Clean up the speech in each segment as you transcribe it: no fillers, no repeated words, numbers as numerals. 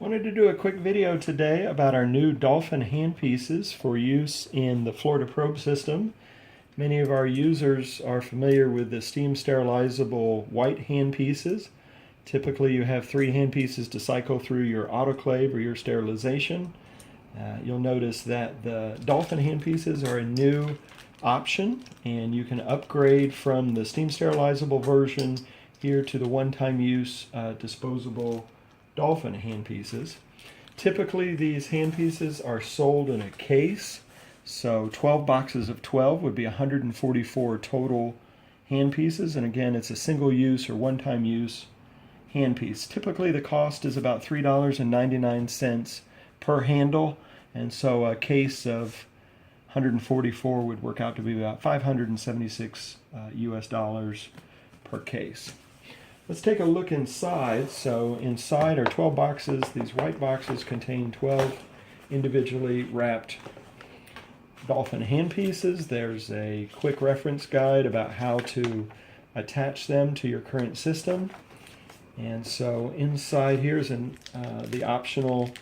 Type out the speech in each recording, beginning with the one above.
Wanted to do a quick video today about our new Dolphin handpieces for use in the Florida Probe system. Many of our users are familiar with the steam sterilizable white handpieces. Typically you have 3 handpieces to cycle through your autoclave or your sterilization. You'll notice that the Dolphin handpieces are a new option, and you can upgrade from the steam sterilizable version here to the one-time use disposable Dolphin handpieces. Typically these handpieces are sold in a case, so 12 boxes of 12 would be 144 total handpieces, and again it's a single use or one-time use handpiece. Typically the cost is about $3.99 per handle, and so a case of 144 would work out to be about 576 US dollars per case. Let's take a look inside. So inside are 12 boxes. These white boxes contain 12 individually wrapped Dolphin handpieces. There's a quick reference guide about how to attach them to your current system. And so inside here is the optional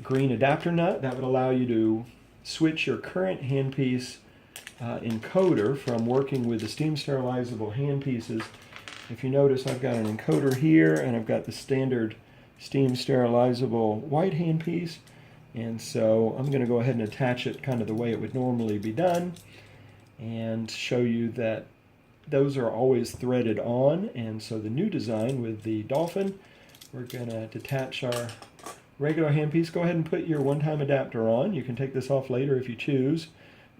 green adapter nut that would allow you to switch your current handpiece encoder from working with the steam sterilizable handpieces. If you notice, I've got an encoder here, and I've got the standard steam sterilizable white handpiece, and so I'm going to go ahead and attach it kind of the way it would normally be done and show you that those are always threaded on. And so the new design with the Dolphin, we're going to detach our regular handpiece. Go ahead and put your one-time adapter on. You can take this off later if you choose.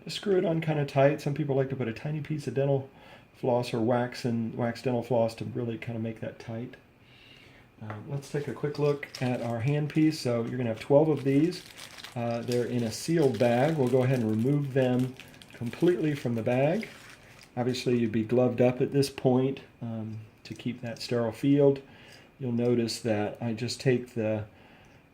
Just screw it on kind of tight. Some people like to put a tiny piece of dental floss or wax dental floss to really kind of make that tight. Let's take a quick look at our handpiece. So you're going to have 12 of these. They're in a sealed bag. We'll go ahead and remove them completely from the bag. Obviously you'd be gloved up at this point to keep that sterile field. You'll notice that I just take the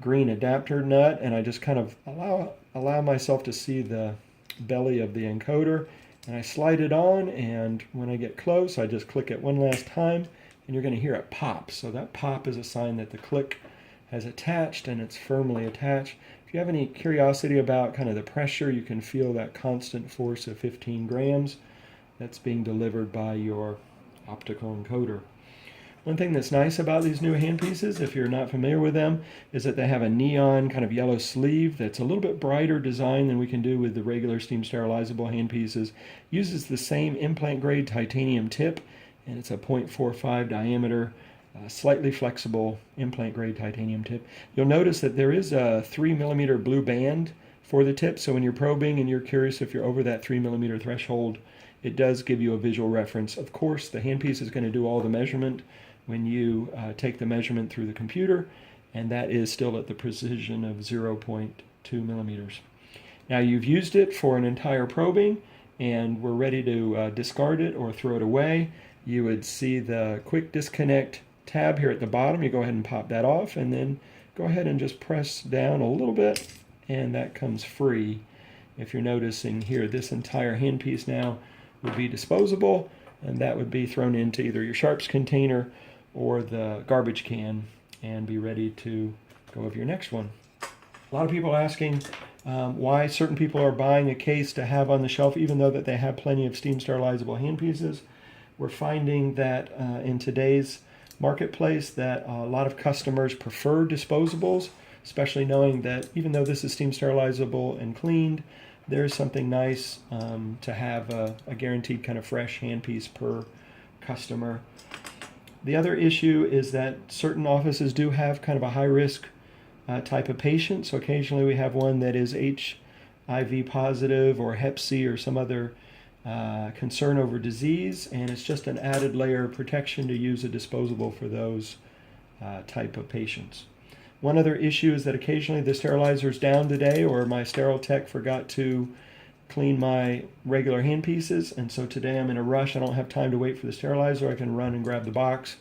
green adapter nut and I just kind of allow myself to see the belly of the encoder, and I slide it on, and when I get close I just click it one last time, and you're going to hear it pop. So that pop is a sign that the click has attached and it's firmly attached. If you have any curiosity about kind of the pressure, you can feel that constant force of 15 grams that's being delivered by your optical encoder. One thing that's nice about these new handpieces, if you're not familiar with them, is that they have a neon kind of yellow sleeve that's a little bit brighter design than we can do with the regular steam sterilizable handpieces. Uses the same implant grade titanium tip, and it's a 0.45 diameter, slightly flexible implant grade titanium tip. You'll notice that there is a 3mm blue band for the tip, so when you're probing and you're curious if you're over that 3mm threshold, it does give you a visual reference. Of course, the handpiece is going to do all the measurement when you take the measurement through the computer, and that is still at the precision of 0.2 millimeters. Now you've used it for an entire probing and we're ready to discard it or throw it away. You would see the quick disconnect tab here at the bottom. You go ahead and pop that off, and then go ahead and just press down a little bit, and that comes free. If you're noticing here, this entire handpiece now would be disposable, and that would be thrown into either your sharps container or the garbage can and be ready to go with your next one. A lot of people asking why certain people are buying a case to have on the shelf even though that they have plenty of steam sterilizable handpieces. We're finding that in today's marketplace that a lot of customers prefer disposables, especially knowing that even though this is steam sterilizable and cleaned, there's something nice to have a guaranteed kind of fresh handpiece per customer. The other issue is that certain offices do have kind of a high-risk type of patient. So occasionally we have one that is HIV positive or Hep C or some other concern over disease, and it's just an added layer of protection to use a disposable for those type of patients. One other issue is that occasionally the sterilizer's down today, or my sterile tech forgot to clean my regular handpieces, and so today I'm in a rush. I don't have time to wait for the sterilizer. I can run and grab the box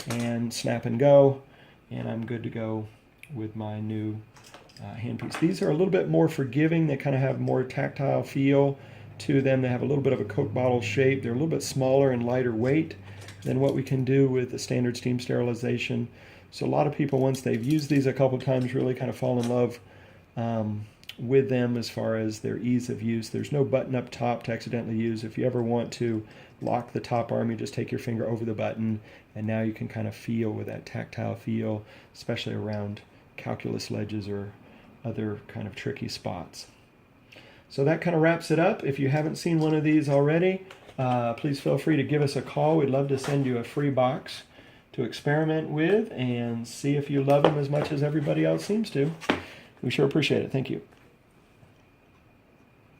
and snap and go, and I'm good to go with my new handpiece. These are a little bit more forgiving. They kind of have more tactile feel to them. They have a little bit of a Coke bottle shape. They're a little bit smaller and lighter weight. than what we can do with the standard steam sterilization. So a lot of people, once they've used these a couple times, really kind of fall in love with them as far as their ease of use. There's no button up top to accidentally use. If you ever want to lock the top arm, you just take your finger over the button, and now you can kind of feel with that tactile feel, especially around calculus ledges or other kind of tricky spots. So that kind of wraps it up. If you haven't seen one of these already, please feel free to give us a call. We'd love to send you a free box to experiment with and see if you love them as much as everybody else seems to. We sure appreciate it. Thank you.